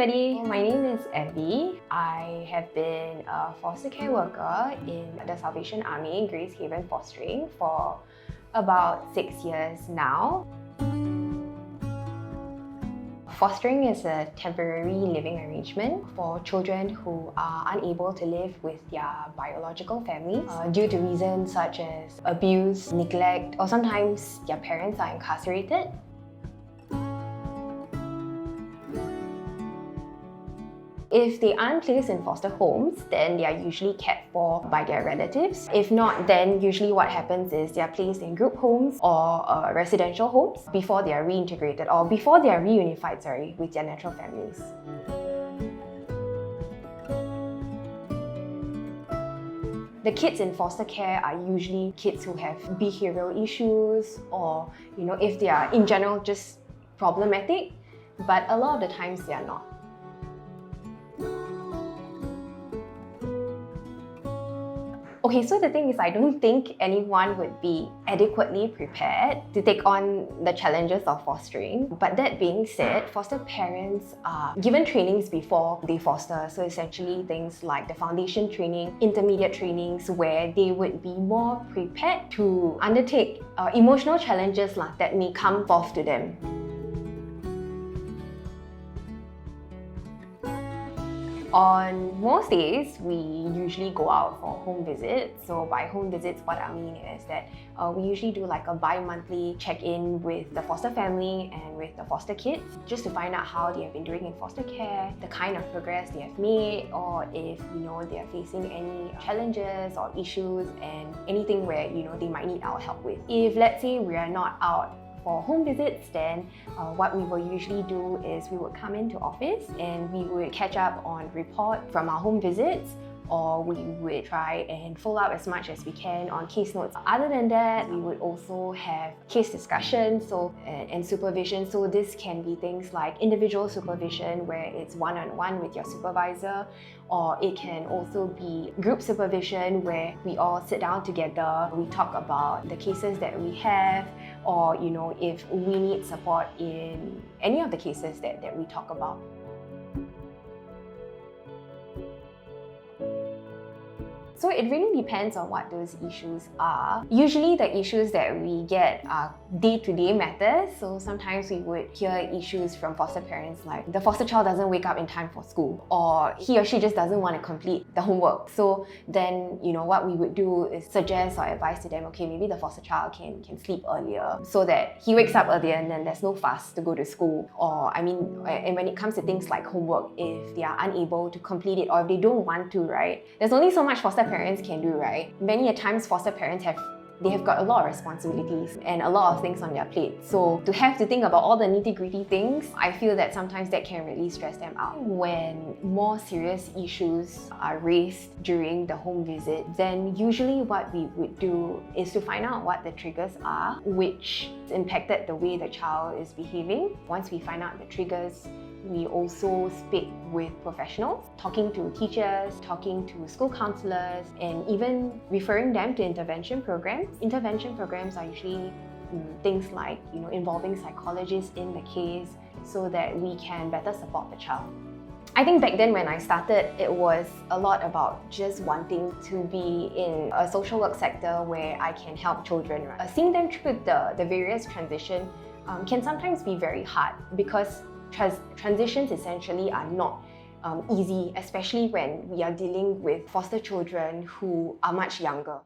everybody, my name is Abby. I have been a foster care worker in the Salvation Army, Gracehaven Fostering for about 6 years now. Fostering is a temporary living arrangement for children who are unable to live with their biological families due to reasons such as abuse, neglect, or sometimes their parents are incarcerated. If they aren't placed in foster homes, then they are usually cared for by their relatives. If not, then usually what happens is they are placed in group homes or residential homes before they are reintegrated or before they are reunified, with their natural families. The kids in foster care are usually kids who have behavioral issues or, if they are in general just problematic, but a lot of the times they are not. Okay, so the thing is, I don't think anyone would be adequately prepared to take on the challenges of fostering. But that being said, foster parents are given trainings before they foster. So essentially things like the foundation training, intermediate trainings, where they would be more prepared to undertake emotional challenges that may come forth to them. On most days, we usually go out for home visits. So by home visits, what I mean is that we usually do like a bi-monthly check-in with the foster family and with the foster kids, just to find out how they have been doing in foster care, the kind of progress they have made, or if they are facing any challenges or issues and anything where they might need our help with. If let's say we are not out for home visits, then what we will usually do is we would come into office and we would catch up on report from our home visits, or we would try and follow up as much as we can on case notes. Other than that, we would also have case discussions and supervision. So this can be things like individual supervision where it's one-on-one with your supervisor, or it can also be group supervision where we all sit down together, we talk about the cases that we have, or if we need support in any of the cases that we talk about. So it really depends on what those issues are. Usually the issues that we get are day-to-day matters. So sometimes we would hear issues from foster parents like the foster child doesn't wake up in time for school, or he or she just doesn't want to complete the homework. So then, what we would do is suggest or advise to them, okay, maybe the foster child can sleep earlier so that he wakes up earlier and then there's no fuss to go to school. Or and when it comes to things like homework, if they are unable to complete it or if they don't want to, there's only so much foster parents can do, Many a times foster parents have got a lot of responsibilities and a lot of things on their plate. So to have to think about all the nitty-gritty things, I feel that sometimes that can really stress them out. When more serious issues are raised during the home visit, then usually what we would do is to find out what the triggers are, which impacted the way the child is behaving. Once we find out the triggers, we also speak with professionals, talking to teachers, talking to school counselors, and even referring them to intervention programs. Intervention programs are usually things like involving psychologists in the case so that we can better support the child. I think back then when I started, it was a lot about just wanting to be in a social work sector where I can help children. Seeing them through the various transitions can sometimes be very hard because transitions essentially are not easy, especially when we are dealing with foster children who are much younger.